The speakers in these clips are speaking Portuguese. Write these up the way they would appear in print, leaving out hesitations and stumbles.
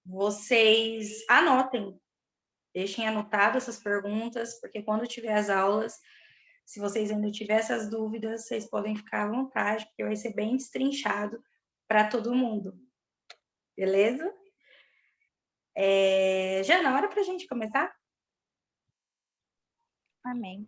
vocês anotem, deixem anotado essas perguntas, porque quando tiver as aulas, se vocês ainda tiverem essas dúvidas, vocês podem ficar à vontade, porque vai ser bem destrinchado para todo mundo. Beleza? Já na hora para a gente começar? Amém.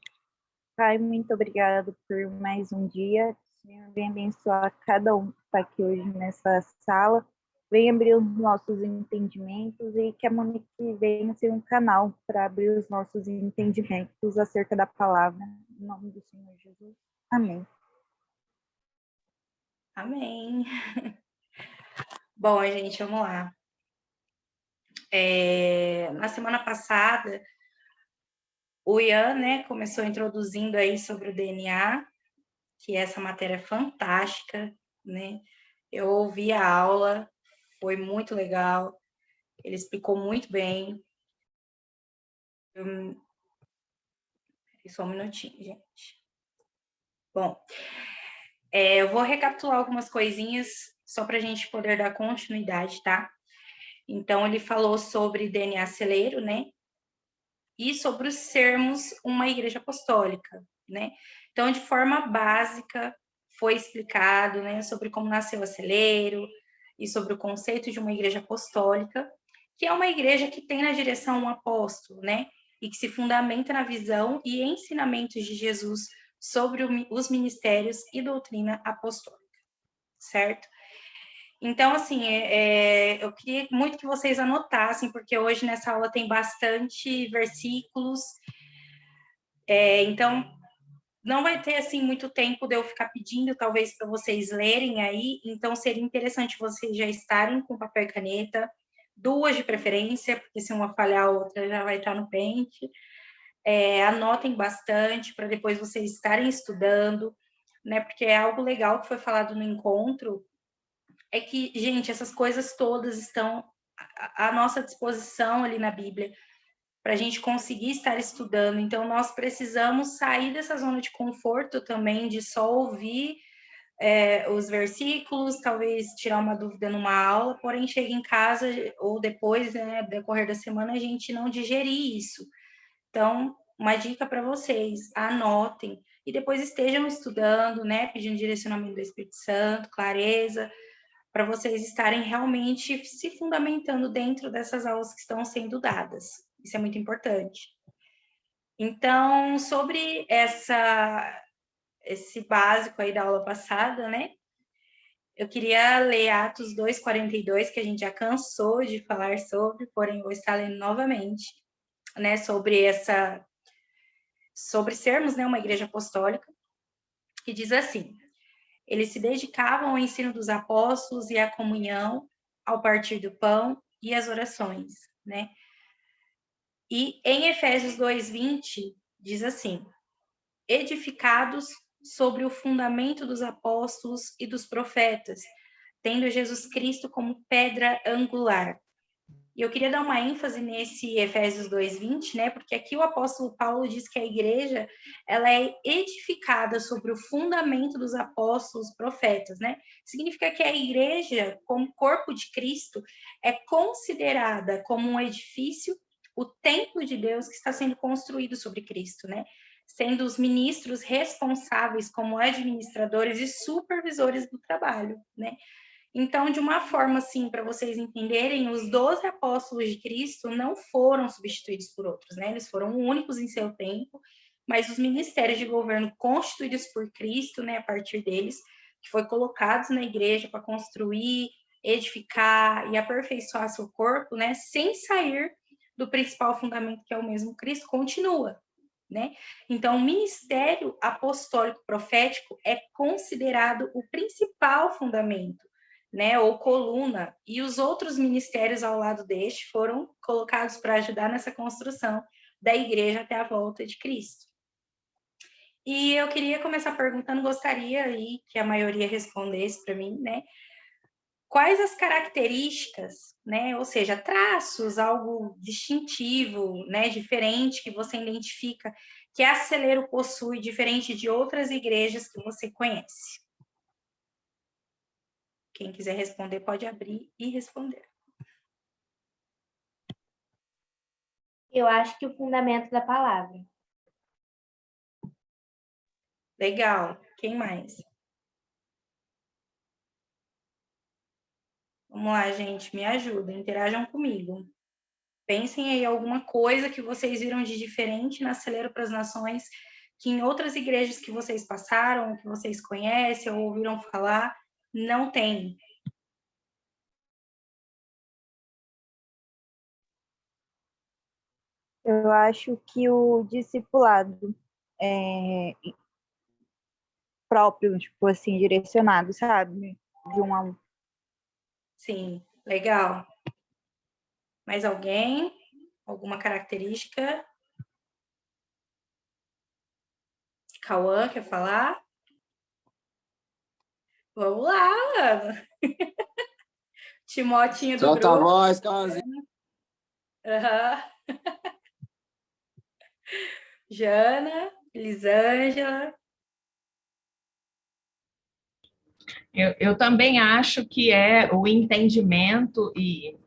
Pai, muito obrigado por mais um dia. Senhor, venha abençoar cada um que está aqui hoje nessa sala. Venha abrir os nossos entendimentos e que a Monique venha ser um canal para abrir os nossos entendimentos acerca da palavra. Em nome do Senhor Jesus. Amém. Amém. Bom, gente, vamos lá. Na semana passada, o Ian, né, começou introduzindo aí sobre o DNA, que essa matéria é fantástica, né? Eu ouvi a aula, foi muito legal, ele explicou muito bem. Só um minutinho, gente. Bom, eu vou recapitular algumas coisinhas só para a gente poder dar continuidade, tá? Então, ele falou sobre DNA celeiro, né? E sobre sermos uma igreja apostólica, né? Então, de forma básica, foi explicado, né, sobre como nasceu a Celeiro e sobre o conceito de uma igreja apostólica, que é uma igreja que tem na direção um apóstolo, né? E que se fundamenta na visão e ensinamentos de Jesus sobre os ministérios e doutrina apostólica, certo? Então, assim, eu queria muito que vocês anotassem, porque hoje nessa aula tem bastante versículos, então não vai ter, assim, muito tempo de eu ficar pedindo, talvez, para vocês lerem aí, então seria interessante vocês já estarem com papel e caneta, 2 de preferência, porque se uma falhar, a outra já vai estar no pente. Anotem bastante, para depois vocês estarem estudando, né, porque é algo legal que foi falado no encontro, é que, gente, essas coisas todas estão à nossa disposição ali na Bíblia, para a gente conseguir estar estudando. Então, nós precisamos sair dessa zona de conforto também, de só ouvir os versículos, talvez tirar uma dúvida numa aula, porém, chega em casa ou depois, né, decorrer da semana, a gente não digerir isso. Então, uma dica para vocês, anotem e depois estejam estudando, né, pedindo direcionamento do Espírito Santo, clareza, para vocês estarem realmente se fundamentando dentro dessas aulas que estão sendo dadas. Isso é muito importante. Então, sobre esse básico aí da aula passada, né? Eu queria ler Atos 2:42, que a gente já cansou de falar sobre, porém vou estar lendo novamente, né? Sobre sermos, né, uma igreja apostólica, que diz assim: eles se dedicavam ao ensino dos apóstolos e à comunhão, ao partir do pão e às orações, né? E em Efésios 2:20 diz assim: edificados sobre o fundamento dos apóstolos e dos profetas, tendo Jesus Cristo como pedra angular. E eu queria dar uma ênfase nesse Efésios 2:20, né? Porque aqui o apóstolo Paulo diz que a igreja, ela é edificada sobre o fundamento dos apóstolos, profetas, né? Significa que a igreja, como corpo de Cristo, é considerada como um edifício, o templo de Deus que está sendo construído sobre Cristo, né? Sendo os ministros responsáveis como administradores e supervisores do trabalho, né? Então, de uma forma assim, para vocês entenderem, os 12 apóstolos de Cristo não foram substituídos por outros, né? Eles foram únicos em seu tempo, mas os ministérios de governo constituídos por Cristo, né, a partir deles, que foi colocados na igreja para construir, edificar e aperfeiçoar seu corpo, né, sem sair do principal fundamento que é o mesmo Cristo, continua, né? Então, o ministério apostólico profético é considerado o principal fundamento, né, ou coluna, e os outros ministérios ao lado deste foram colocados para ajudar nessa construção da igreja até a volta de Cristo. E eu queria começar perguntando, gostaria aí que a maioria respondesse para mim, né, quais as características, né, ou seja, traços, algo distintivo, né, diferente que você identifica que a Celeiro possui, diferente de outras igrejas que você conhece? Quem quiser responder pode abrir e responder. Eu acho que o fundamento da palavra. Legal. Quem mais? Vamos lá, gente, me ajudem, interajam comigo. Pensem aí alguma coisa que vocês viram de diferente na Celeiro para as Nações, que em outras igrejas que vocês passaram, que vocês conhecem ou ouviram falar, não tem. Eu acho que o discipulado próprio, tipo assim, direcionado, sabe? De um a um. Sim, legal. Mais alguém? Alguma característica? Cauã, quer falar? Vamos lá! Timotinho do Solta a grupo. voz, Cauãzinho. Uhum. Jana, Elisângela. Eu também acho que é o entendimento e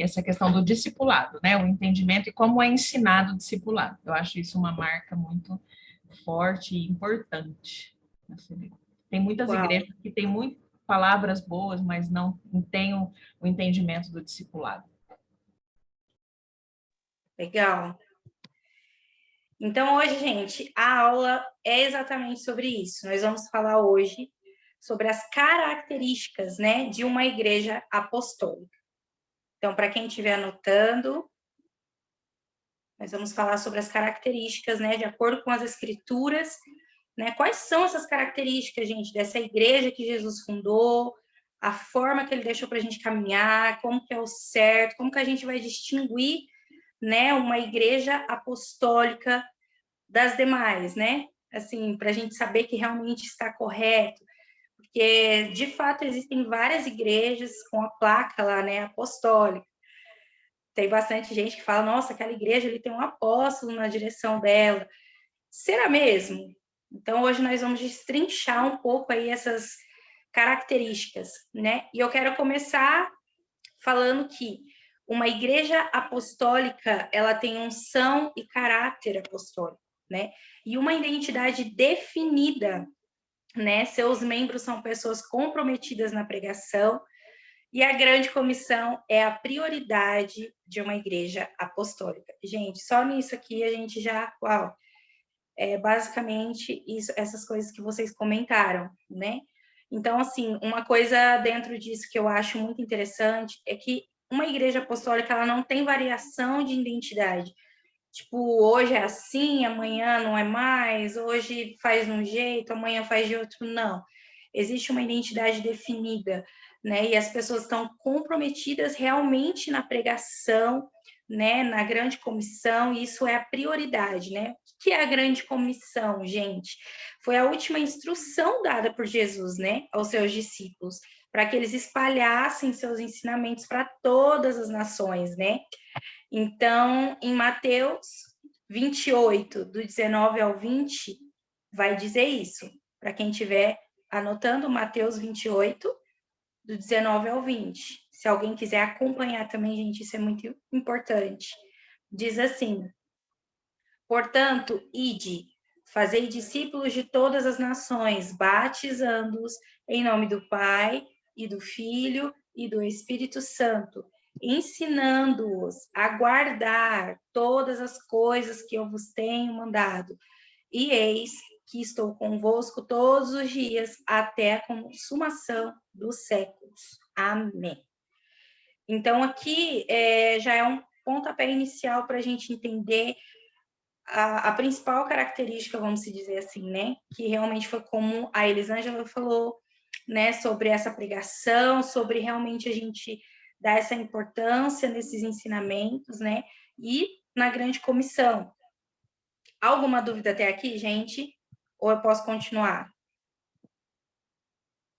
essa questão do discipulado, né? O entendimento e como é ensinado o discipulado. Eu acho isso uma marca muito forte e importante. Tem muitas Uau. igrejas que têm muitas palavras boas, mas não têm o entendimento do discipulado. Legal. Então, hoje, gente, a aula é exatamente sobre isso. Nós vamos falar hoje sobre as características, né, de uma igreja apostólica. Então, para quem estiver anotando, nós vamos falar sobre as características, né, de acordo com as escrituras, né? Quais são essas características, gente, dessa igreja que Jesus fundou, a forma que ele deixou para a gente caminhar, como que é o certo, como que a gente vai distinguir, né, uma igreja apostólica das demais, né? Assim, para a gente saber que realmente está correto, porque de fato existem várias igrejas com a placa lá, né, apostólica. Tem bastante gente que fala, nossa, aquela igreja ali tem um apóstolo na direção dela. Será mesmo? Então hoje nós vamos destrinchar um pouco aí essas características, né? E eu quero começar falando que uma igreja apostólica, ela tem unção e caráter apostólico, né? E uma identidade definida, né? Seus membros são pessoas comprometidas na pregação, e a grande comissão é a prioridade de uma igreja apostólica. Gente, só nisso aqui a gente já, uau, é basicamente isso, essas coisas que vocês comentaram, né? Então, assim, uma coisa dentro disso que eu acho muito interessante é que uma igreja apostólica, ela não tem variação de identidade. Tipo, hoje é assim, amanhã não é mais, hoje faz de um jeito, amanhã faz de outro, não. Existe uma identidade definida, né? E as pessoas estão comprometidas realmente na pregação, né? Na grande comissão, e isso é a prioridade, né? O que é a grande comissão, gente? Foi a última instrução dada por Jesus, né? Aos seus discípulos, para que eles espalhassem seus ensinamentos para todas as nações, né? Então, em Mateus 28, do 19 ao 20, vai dizer isso. Para quem estiver anotando, Mateus 28, do 19 ao 20. Se alguém quiser acompanhar também, gente, isso é muito importante. Diz assim: portanto, ide, fazei discípulos de todas as nações, batizando-os em nome do Pai, e do Filho, e do Espírito Santo, ensinando-os a guardar todas as coisas que eu vos tenho mandado. E eis que estou convosco todos os dias, até a consumação dos séculos. Amém. Então, aqui já é um pontapé inicial para a gente entender a principal característica, vamos dizer assim, né? Que realmente foi como a Elisângela falou, né? Sobre essa pregação, sobre realmente a gente dar essa importância nesses ensinamentos, né? E na grande comissão. Alguma dúvida até aqui, gente? Ou eu posso continuar?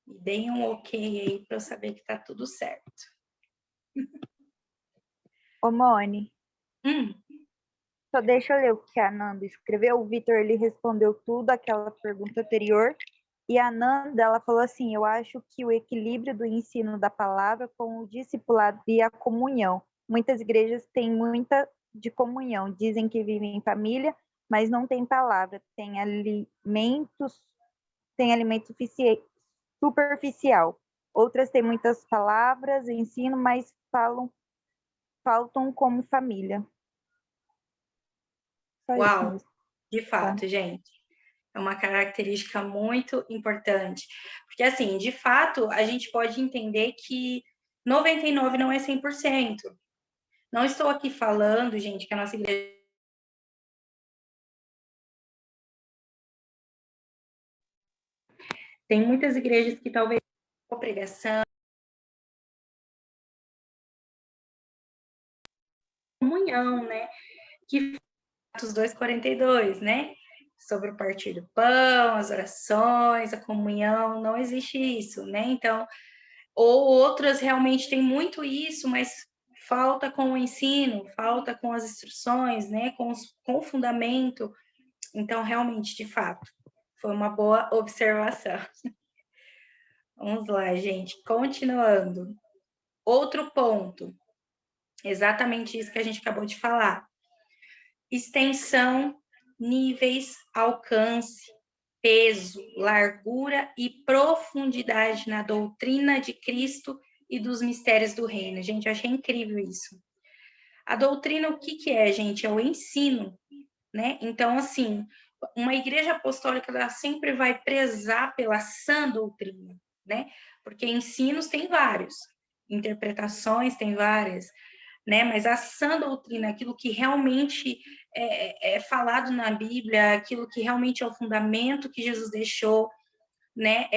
Me deem um ok aí para eu saber que tá tudo certo. Ô, Moni, Hum. só deixa eu ler o que a Nanda escreveu. O Vitor, ele respondeu tudo aquela pergunta anterior. E a Nanda, ela falou assim, eu acho que o equilíbrio do ensino da palavra com o discipulado e a comunhão. Muitas igrejas têm muita de comunhão, dizem que vivem em família, mas não tem palavra, tem alimento superficial. Outras têm muitas palavras, ensino, mas faltam como família. Só Uau, isso. de fato, gente. É uma característica muito importante. Porque, assim, de fato, a gente pode entender que 99 não é 100%. Não estou aqui falando, gente, que a nossa igreja tem muitas igrejas que talvez a pregação, comunhão, né? Que Atos 2:42, né? Sobre o partir do pão, as orações, a comunhão, não existe isso, né? Então, ou outras realmente têm muito isso, mas falta com o ensino, falta com as instruções, né? Com o fundamento. Então, realmente, de fato, foi uma boa observação. Vamos lá, gente. Continuando. Outro ponto, exatamente isso que a gente acabou de falar. Extensão, níveis, alcance, peso, largura e profundidade na doutrina de Cristo e dos mistérios do reino. Gente, eu achei incrível isso. A doutrina, o que é, gente? É o ensino, né? Então, assim, uma igreja apostólica, ela sempre vai prezar pela sã doutrina, né? Porque ensinos tem vários, interpretações tem várias, né? Mas a sã doutrina, aquilo que realmente é falado na Bíblia, aquilo que realmente é o fundamento que Jesus deixou, né?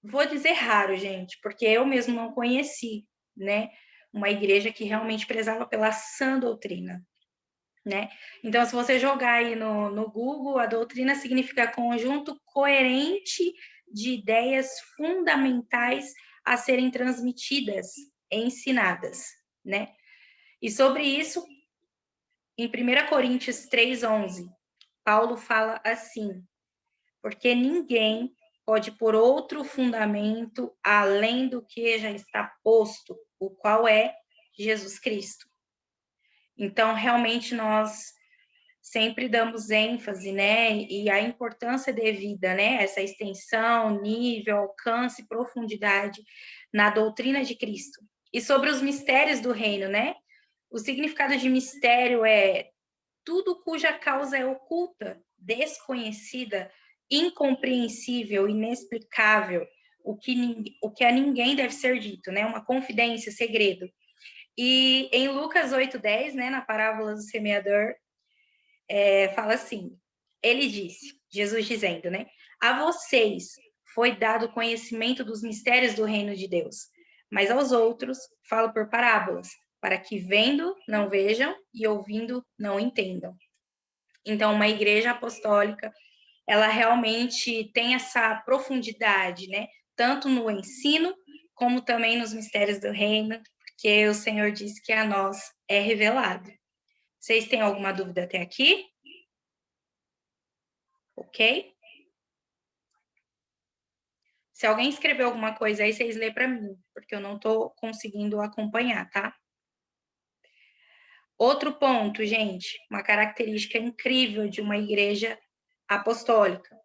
Vou dizer raro, gente, porque eu mesmo não conheci, né? Uma igreja que realmente prezava pela sã doutrina, né? Então, se você jogar aí no Google, a doutrina significa conjunto coerente de ideias fundamentais a serem transmitidas, ensinadas, né? E sobre isso, em 1 Coríntios 3:11, Paulo fala assim: porque ninguém pode pôr outro fundamento além do que já está posto, o qual é Jesus Cristo. Então, realmente, nós sempre damos ênfase, né, e a importância devida, né, essa extensão, nível, alcance, profundidade na doutrina de Cristo. E sobre os mistérios do reino, né? O significado de mistério é tudo cuja causa é oculta, desconhecida, incompreensível, inexplicável, o que a ninguém deve ser dito, né? Uma confidência, segredo. E em Lucas 8:10, né, na parábola do semeador, fala assim, ele disse, Jesus dizendo, né? A vocês foi dado conhecimento dos mistérios do reino de Deus, mas aos outros falo por parábolas, para que vendo não vejam e ouvindo não entendam. Então, uma igreja apostólica, ela realmente tem essa profundidade, né? Tanto no ensino, como também nos mistérios do reino, porque o Senhor disse que a nós é revelado. Vocês têm alguma dúvida até aqui? Ok? Se alguém escreveu alguma coisa aí, vocês lêem para mim, porque eu não estou conseguindo acompanhar, tá? Outro ponto, gente, uma característica incrível de uma igreja apostólica.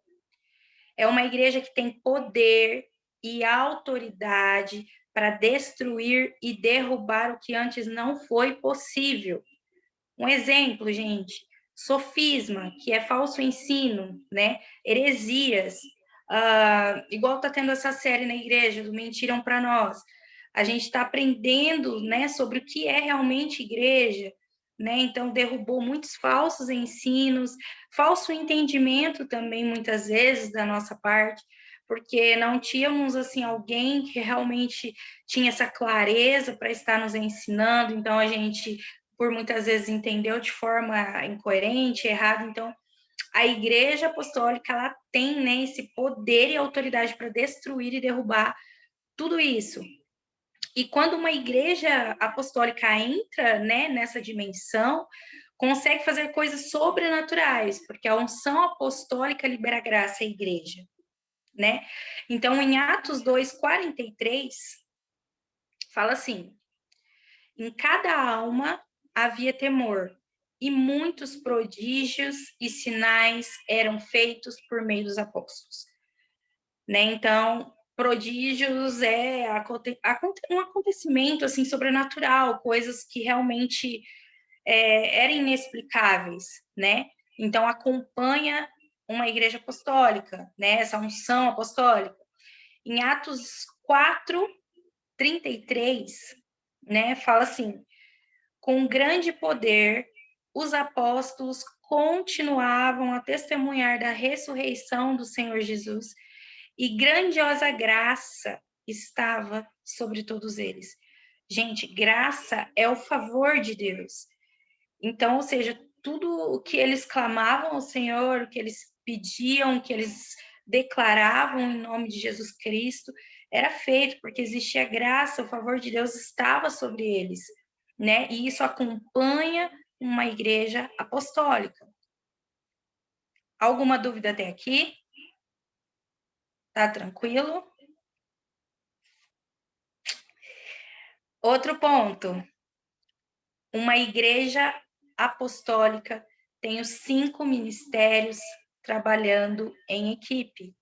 É uma igreja que tem poder e autoridade para destruir e derrubar o que antes não foi possível. Um exemplo, gente, sofisma, que é falso ensino, né? Heresias, igual está tendo essa série na igreja do Mentiram para Nós. A gente está aprendendo, né, sobre o que é realmente igreja, né? Então derrubou muitos falsos ensinos, falso entendimento também muitas vezes da nossa parte, porque não tínhamos assim alguém que realmente tinha essa clareza para estar nos ensinando. Então a gente por muitas vezes entendeu de forma incoerente, errada. Então, a igreja apostólica, ela tem, né, esse poder e autoridade para destruir e derrubar tudo isso. E quando uma igreja apostólica entra, né, nessa dimensão, consegue fazer coisas sobrenaturais, porque a unção apostólica libera graça à igreja. né? Então, em Atos 2:43, fala assim: em cada alma havia temor, e muitos prodígios e sinais eram feitos por meio dos apóstolos. Né? Então, prodígios é um acontecimento assim sobrenatural, coisas que realmente eram inexplicáveis, né? Então, acompanha uma igreja apostólica, né? Essa unção apostólica. Em Atos 4:33, né? Fala assim: com grande poder, os apóstolos continuavam a testemunhar da ressurreição do Senhor Jesus, e grandiosa graça estava sobre todos eles. Gente, graça é o favor de Deus. Então, ou seja, tudo o que eles clamavam ao Senhor, o que eles pediam, o que eles declaravam em nome de Jesus Cristo, era feito, porque existia graça, o favor de Deus estava sobre eles, né? E isso acompanha uma igreja apostólica. Alguma dúvida até aqui? Tá tranquilo? Outro ponto. Uma igreja apostólica tem os 5 ministérios trabalhando em equipe.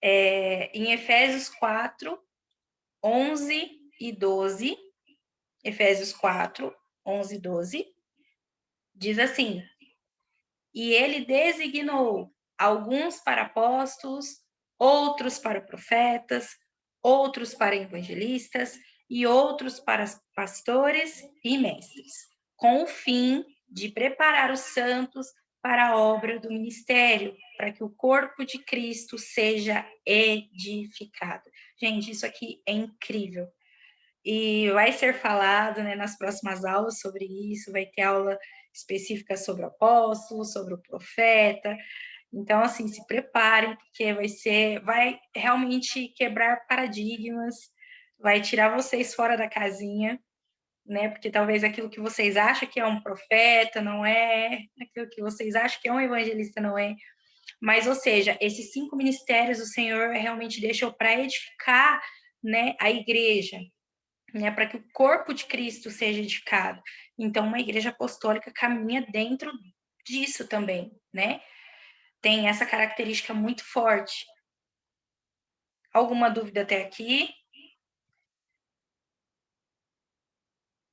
Em Efésios 4:11 e 12, Efésios 4:11 e 12, diz assim: e ele designou alguns para apóstolos, outros para profetas, outros para evangelistas e outros para pastores e mestres, com o fim de preparar os santos para a obra do ministério, para que o corpo de Cristo seja edificado. Gente, isso aqui é incrível. E vai ser falado, né, nas próximas aulas sobre isso, vai ter aula específica sobre o apóstolo, sobre o profeta. Então, assim, se preparem, porque vai realmente quebrar paradigmas, vai tirar vocês fora da casinha, né? Porque talvez aquilo que vocês acham que é um profeta não é, aquilo que vocês acham que é um evangelista não é. Mas, ou seja, esses 5 ministérios o Senhor realmente deixou para edificar, né, a igreja, né, para que o corpo de Cristo seja edificado. Então, uma igreja apostólica caminha dentro disso também, né? Tem essa característica muito forte. Alguma dúvida até aqui?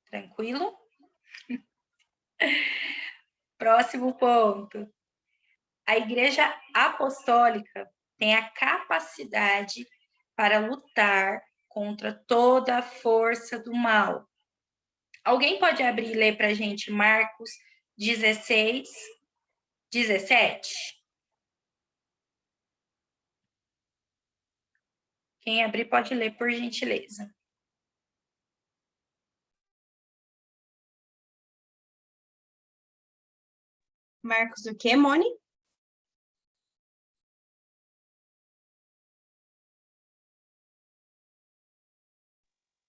Tranquilo? Próximo ponto. A igreja apostólica tem a capacidade para lutar contra toda a força do mal. Alguém pode abrir e ler para a gente Marcos 16:17? Quem abrir pode ler, por gentileza. Marcos o quê, Moni?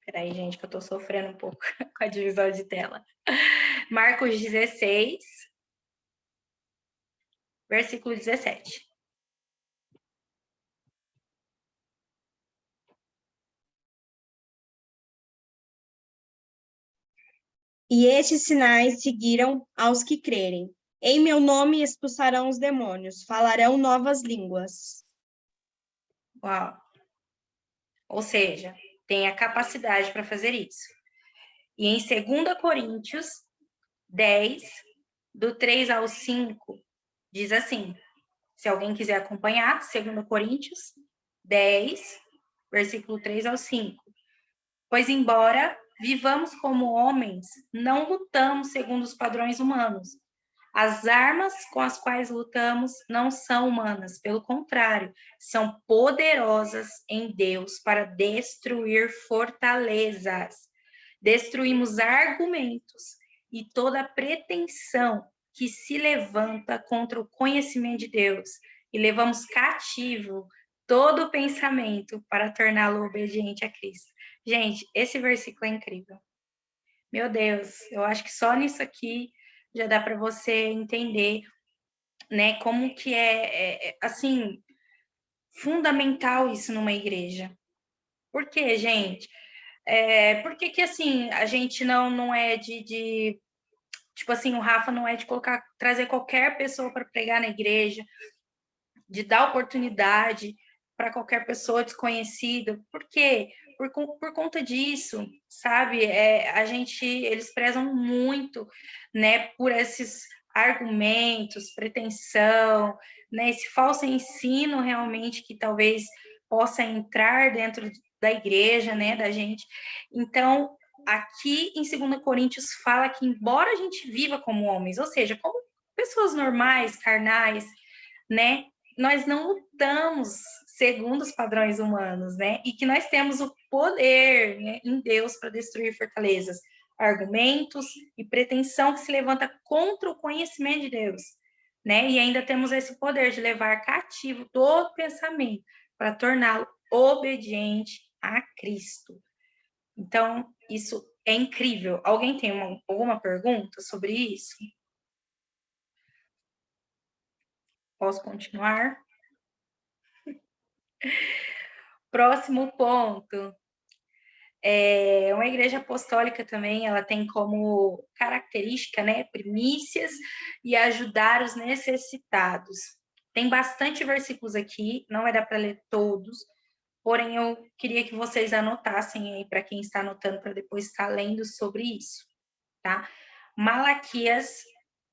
Peraí, gente, que eu tô sofrendo um pouco com a divisão de tela. Marcos 16, versículo 17. E estes sinais seguirão aos que crerem. Em meu nome expulsarão os demônios, falarão novas línguas. Uau! Ou seja, tem a capacidade para fazer isso. E em 2 Coríntios 10, do 3 ao 5, diz assim, se alguém quiser acompanhar, 2 Coríntios 10, versículo 3 ao 5. Pois embora vivamos como homens, não lutamos segundo os padrões humanos. As armas com as quais lutamos não são humanas, pelo contrário, são poderosas em Deus para destruir fortalezas. Destruímos argumentos e toda pretensão que se levanta contra o conhecimento de Deus e levamos cativo todo pensamento para torná-lo obediente a Cristo. Gente, esse versículo é incrível. Meu Deus, eu acho que só nisso aqui já dá para você entender, né, como que assim, fundamental isso numa igreja. Por quê, gente? Por que assim, a gente não é tipo assim, o Rafa não é de trazer qualquer pessoa para pregar na igreja, de dar oportunidade para qualquer pessoa desconhecida. Por quê? Por conta disso, sabe? Eles prezam muito, né, por esses argumentos, pretensão, né, esse falso ensino realmente que talvez possa entrar dentro da igreja, né, da gente. Então, aqui em 2 Coríntios fala que embora a gente viva como homens, ou seja, como pessoas normais, carnais, né, nós não lutamos segundo os padrões humanos, né? E que nós temos o poder, né, em Deus para destruir fortalezas, argumentos e pretensão que se levanta contra o conhecimento de Deus, né? E ainda temos esse poder de levar cativo todo pensamento para torná-lo obediente a Cristo. Então, isso é incrível. Alguém tem alguma pergunta sobre isso? Posso continuar? Próximo ponto. Uma igreja apostólica também, ela tem como característica, né, primícias e ajudar os necessitados. Tem bastante versículos aqui, não vai dar para ler todos, porém eu queria que vocês anotassem aí para quem está anotando para depois estar lendo sobre isso, tá? Malaquias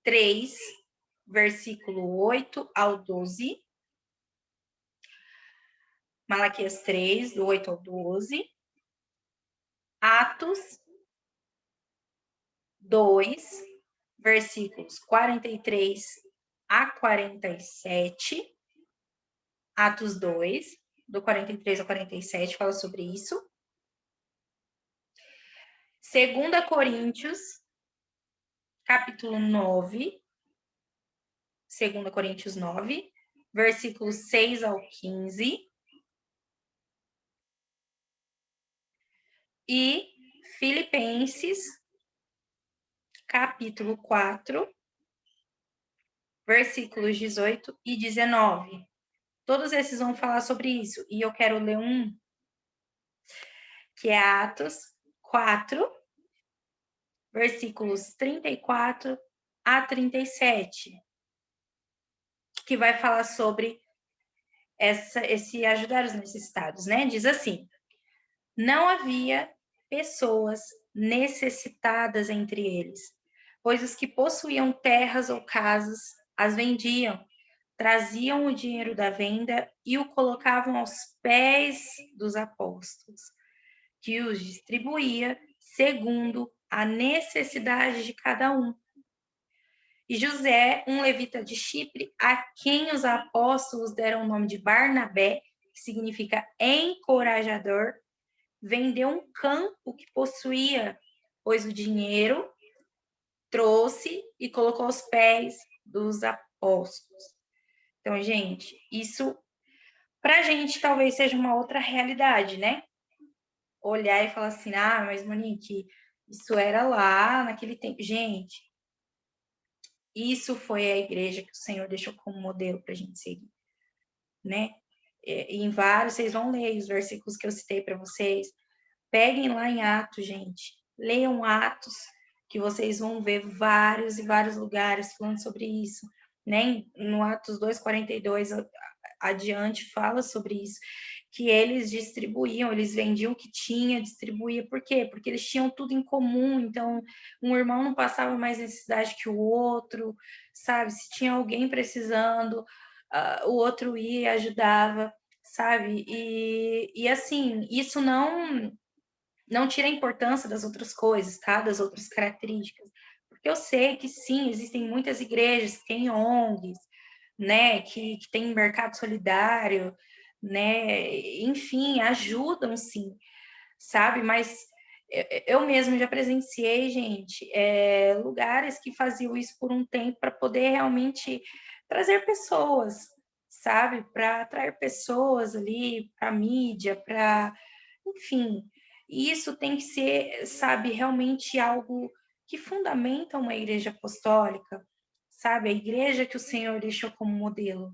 3, versículo 8 ao 12. Malaquias 3, do 8 ao 12. Atos 2, versículos 43 a 47. Atos 2, do 43 ao 47, fala sobre isso. 2 Coríntios, capítulo 9. 2 Coríntios 9, versículos 6 ao 15. E Filipenses, capítulo 4, versículos 18 e 19. Todos esses vão falar sobre isso. E eu quero ler um, que é Atos 4, versículos 34 a 37, que vai falar sobre esse ajudar os necessitados, né? Diz assim: não havia pessoas necessitadas entre eles, pois os que possuíam terras ou casas as vendiam, traziam o dinheiro da venda e o colocavam aos pés dos apóstolos, que os distribuía segundo a necessidade de cada um. E José, um levita de Chipre, a quem os apóstolos deram o nome de Barnabé, que significa encorajador, vendeu um campo que possuía, pois o dinheiro trouxe e colocou aos pés dos apóstolos. Então, gente, isso para a gente talvez seja uma outra realidade, né? Olhar e falar assim, mas Monique, isso era lá naquele tempo. Gente, isso foi a igreja que o Senhor deixou como modelo para a gente seguir, né? E em vários, vocês vão ler os versículos que eu citei para vocês. Peguem lá em Atos, gente. Leiam Atos, que vocês vão ver vários e vários lugares falando sobre isso. Né? No Atos 2:42 adiante fala sobre isso, que eles distribuíam, eles vendiam o que tinha, distribuía. Por quê? Porque eles tinham tudo em comum, então um irmão não passava mais necessidade que o outro, sabe? Se tinha alguém precisando, o outro ia e ajudava, sabe? E assim, isso não tira a importância das outras coisas, tá? Das outras características. Porque eu sei que sim, existem muitas igrejas que têm ONGs, né? Que tem mercado solidário, né? Enfim, ajudam sim, sabe? Mas eu mesmo já presenciei, gente, lugares que faziam isso por um tempo para poder realmente trazer pessoas, sabe? Para atrair pessoas ali para a mídia, para, enfim, isso tem que ser, sabe, realmente algo que fundamenta uma igreja apostólica, sabe? A igreja que o Senhor deixou como modelo.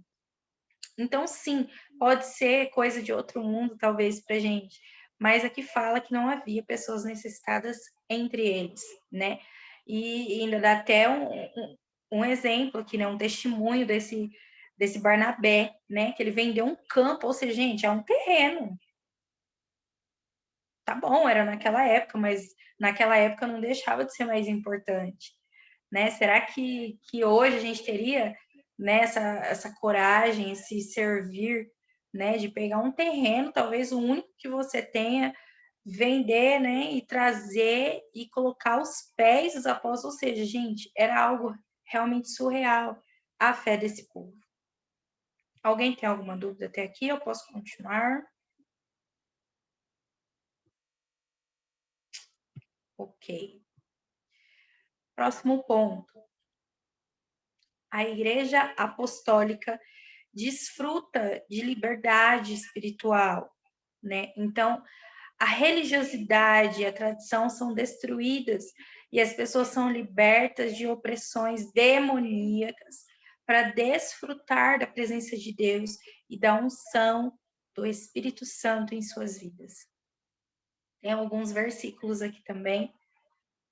Então, sim, pode ser coisa de outro mundo, talvez, para gente, mas aqui fala que não havia pessoas necessitadas entre eles, né? E ainda dá até um exemplo aqui, né? Um testemunho desse Barnabé, né? Que ele vendeu um campo, ou seja, gente, é um terreno. Tá bom, era naquela época, mas naquela época não deixava de ser mais importante, né? Será que hoje a gente teria, né, essa coragem, esse servir, né, de pegar um terreno, talvez o único que você tenha, vender, né, e trazer e colocar aos pés dos apóstolos, ou seja, gente, era algo realmente surreal a fé desse povo. Alguém tem alguma dúvida até aqui? Eu posso continuar? Ok. Próximo ponto. A Igreja Apostólica desfruta de liberdade espiritual, né? Então, a religiosidade e a tradição são destruídas e as pessoas são libertas de opressões demoníacas para desfrutar da presença de Deus e da unção do Espírito Santo em suas vidas. Tem alguns versículos aqui também,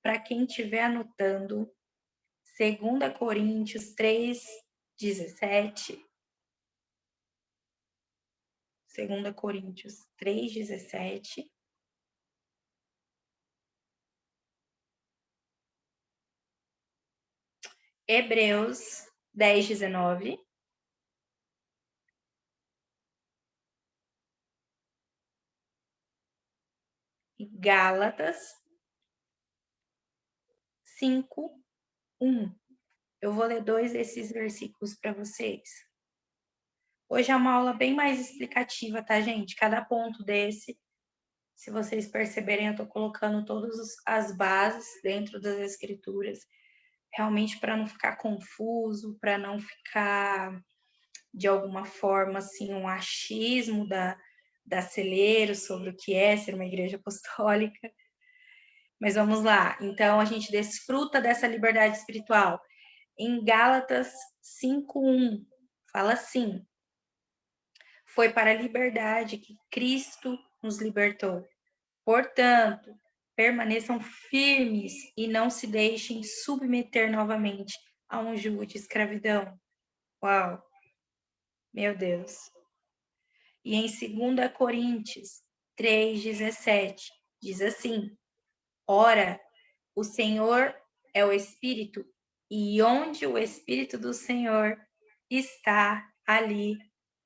para quem estiver anotando, 2 Coríntios 3:17. 2 Coríntios 3:17. Hebreus 10:19. E Gálatas 5:1. Eu vou ler 2 desses versículos para vocês. Hoje é uma aula bem mais explicativa, tá, gente? Cada ponto desse, se vocês perceberem, eu estou colocando todas as bases dentro das escrituras, realmente para não ficar confuso, para não ficar, de alguma forma, assim, um achismo da Celeiro sobre o que é ser uma igreja apostólica. Mas vamos lá. Então, a gente desfruta dessa liberdade espiritual. Em Gálatas 5:1, fala assim: foi para a liberdade que Cristo nos libertou. Portanto, permaneçam firmes e não se deixem submeter novamente a um jugo de escravidão. Uau! Meu Deus. E em 2 Coríntios 3:17, diz assim: ora, o Senhor é o Espírito, e onde o Espírito do Senhor está, ali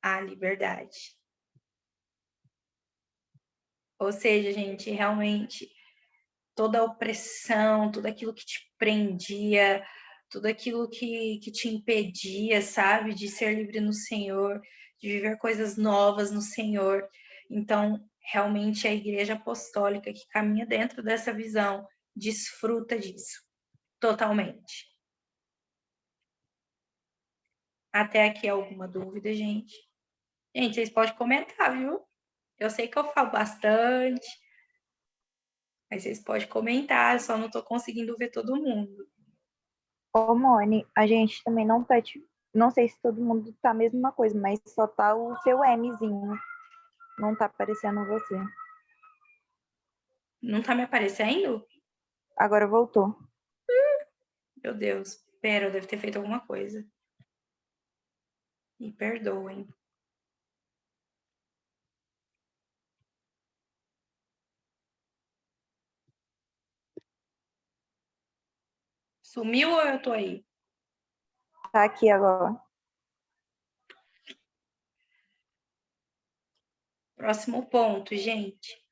a liberdade. Ou seja, gente, realmente toda a opressão, tudo aquilo que te prendia, tudo aquilo que te impedia, sabe, de ser livre no Senhor, de viver coisas novas no Senhor. Então, realmente a Igreja Apostólica que caminha dentro dessa visão desfruta disso totalmente. Até aqui alguma dúvida, gente? Gente, vocês podem comentar, viu? Eu sei que eu falo bastante, mas vocês podem comentar, eu só não estou conseguindo ver todo mundo. Ô, Mone, a gente também não tá, não sei se todo mundo tá a mesma coisa, mas só tá o seu Mzinho, não tá aparecendo você. Não tá me aparecendo? Agora voltou. Meu Deus, pera, eu devo ter feito alguma coisa. Me perdoem. Sumiu ou eu tô aí? Tá aqui agora. Próximo ponto, gente.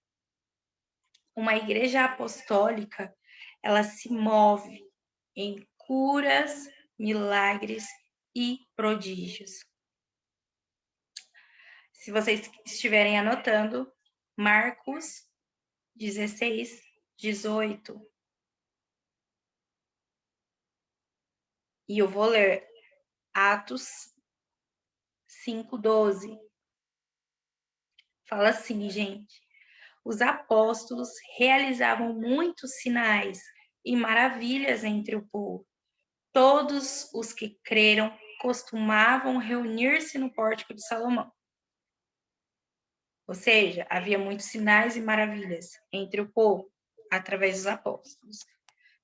Uma igreja apostólica, ela se move em curas, milagres e prodígios. Se vocês estiverem anotando, Marcos 16:18. E eu vou ler Atos 5:12. Fala assim, gente: os apóstolos realizavam muitos sinais e maravilhas entre o povo. Todos os que creram costumavam reunir-se no pórtico de Salomão. Ou seja, havia muitos sinais e maravilhas entre o povo, através dos apóstolos.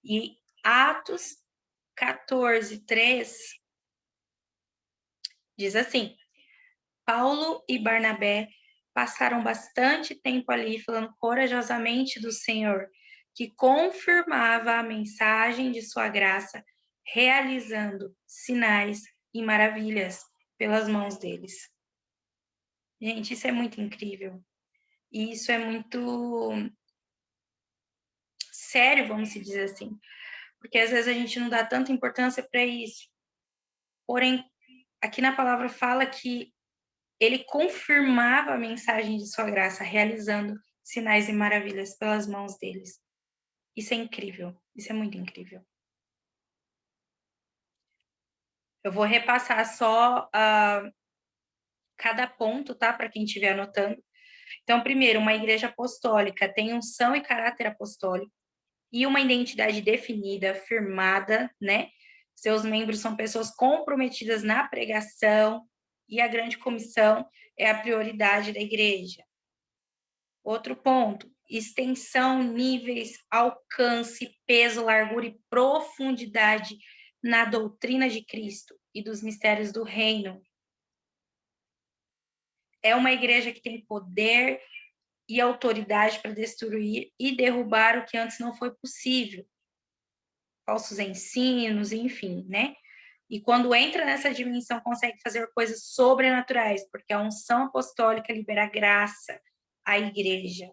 E Atos 14:3 diz assim: Paulo e Barnabé passaram bastante tempo ali falando corajosamente do Senhor, que confirmava a mensagem de sua graça, realizando sinais e maravilhas pelas mãos deles. Gente, isso é muito incrível. E isso é muito sério, vamos dizer assim. Porque às vezes a gente não dá tanta importância para isso. Porém, aqui na palavra fala que ele confirmava a mensagem de sua graça, realizando sinais e maravilhas pelas mãos deles. Isso é incrível. Isso é muito incrível. Eu vou repassar só cada ponto, tá? Para quem estiver anotando. Então, primeiro, uma igreja apostólica tem unção e caráter apostólico e uma identidade definida, firmada, né? Seus membros são pessoas comprometidas na pregação e a grande comissão é a prioridade da igreja. Outro ponto, extensão, níveis, alcance, peso, largura e profundidade na doutrina de Cristo e dos mistérios do reino. É uma igreja que tem poder e autoridade para destruir e derrubar o que antes não foi possível. Falsos ensinos, enfim, né? E quando entra nessa dimensão, consegue fazer coisas sobrenaturais, porque a unção apostólica libera graça à igreja,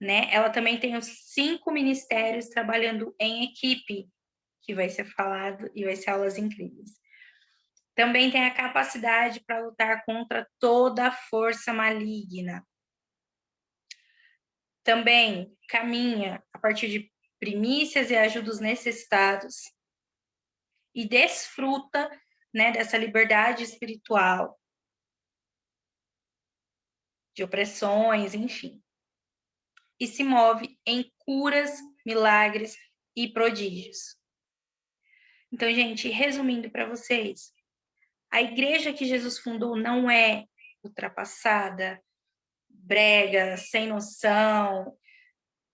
né? Ela também tem os 5 ministérios trabalhando em equipe, que vai ser falado e vai ser aulas incríveis. Também tem a capacidade para lutar contra toda força maligna. Também caminha a partir de primícias e ajuda os necessitados e desfruta, né, dessa liberdade espiritual, de opressões, enfim. E se move em curas, milagres e prodígios. Então, gente, resumindo para vocês, a igreja que Jesus fundou não é ultrapassada, brega, sem noção,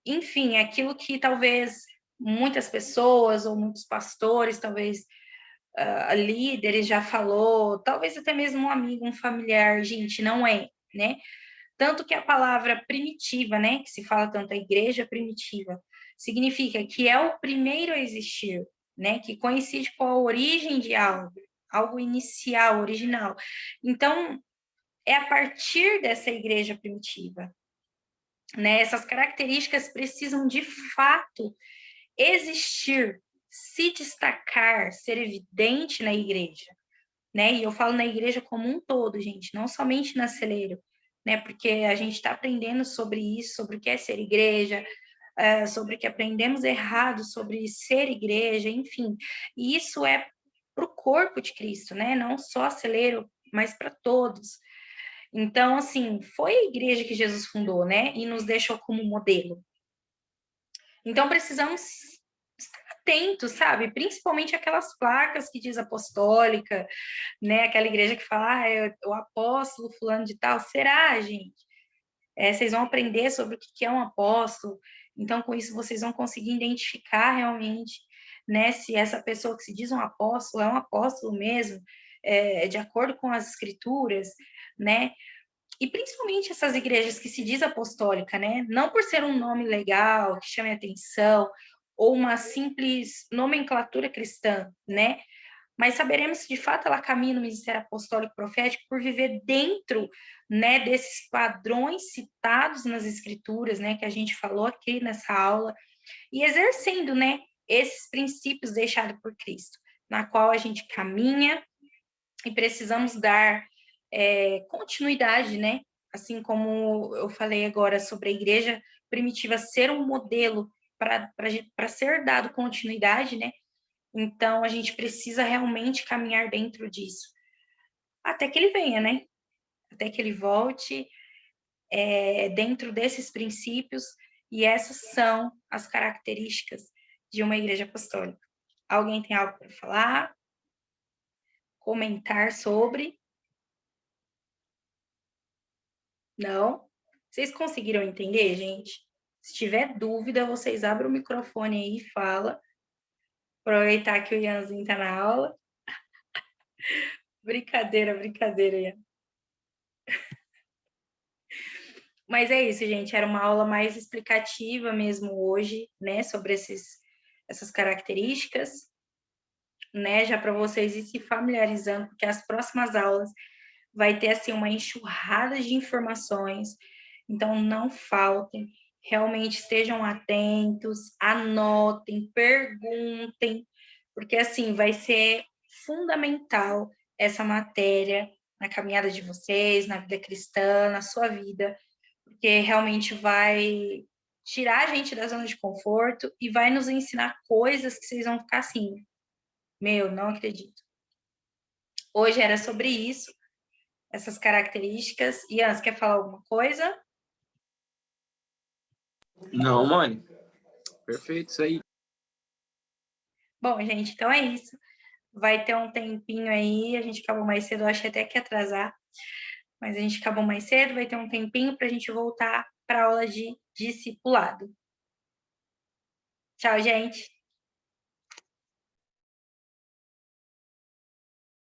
enfim, aquilo que talvez muitas pessoas ou muitos pastores, talvez líderes já falou, talvez até mesmo um amigo, um familiar, gente, não é, né? Tanto que a palavra primitiva, né, que se fala tanto a igreja primitiva, significa que é o primeiro a existir, né, que coincide com a origem de algo inicial, original. Então, é a partir dessa igreja primitiva, né, essas características precisam de fato existir, se destacar, ser evidente na igreja, né? E eu falo na igreja como um todo, gente, não somente na Celeiro, né? Porque a gente está aprendendo sobre isso, sobre o que é ser igreja, sobre o que aprendemos errado sobre ser igreja, enfim. E isso é para o corpo de Cristo, né? Não só a Celeiro, mas para todos. Então, assim, foi a igreja que Jesus fundou, né? E nos deixou como modelo. Então, precisamos estar atentos, sabe? Principalmente aquelas placas que diz apostólica, né? Aquela igreja que fala, é o apóstolo fulano de tal. Será, gente? Vocês vão aprender sobre o que é um apóstolo. Então, com isso, vocês vão conseguir identificar realmente, né? Se essa pessoa que se diz um apóstolo é um apóstolo mesmo, de acordo com as escrituras, né? E principalmente essas igrejas que se diz apostólica, né? Não por ser um nome legal, que chame atenção, ou uma simples nomenclatura cristã, né? Mas saberemos se de fato ela caminha no ministério apostólico profético por viver dentro, né, desses padrões citados nas escrituras, né, que a gente falou aqui nessa aula, e exercendo, né, esses princípios deixados por Cristo, na qual a gente caminha e precisamos dar continuidade, né? Assim como eu falei agora sobre a igreja primitiva ser um modelo para ser dado continuidade, né? Então, a gente precisa realmente caminhar dentro disso. Até que ele venha, né? Até que ele volte dentro desses princípios, e essas são as características de uma igreja apostólica. Alguém tem algo para falar? comentar sobre? Não? Vocês conseguiram entender, gente? Se tiver dúvida, vocês abrem o microfone aí e fala. Aproveitar que o Ianzinho está na aula. Brincadeira, brincadeira, Ian. Mas é isso, gente. Era uma aula mais explicativa mesmo hoje, né? Sobre essas características, né? Já para vocês ir se familiarizando, porque as próximas aulas vai ter, assim, uma enxurrada de informações. Então, não faltem. Realmente estejam atentos, anotem, perguntem, porque, assim, vai ser fundamental essa matéria na caminhada de vocês, na vida cristã, na sua vida, porque realmente vai tirar a gente da zona de conforto e vai nos ensinar coisas que vocês vão ficar assim, meu, não acredito. Hoje era sobre isso, essas características. Ian, você quer falar alguma coisa? Não, mãe. Perfeito, isso aí. Bom, gente, então é isso. Vai ter um tempinho aí, a gente acabou mais cedo, eu achei até que ia atrasar, mas a gente acabou mais cedo, vai ter um tempinho para a gente voltar para a aula de discipulado. Tchau, gente!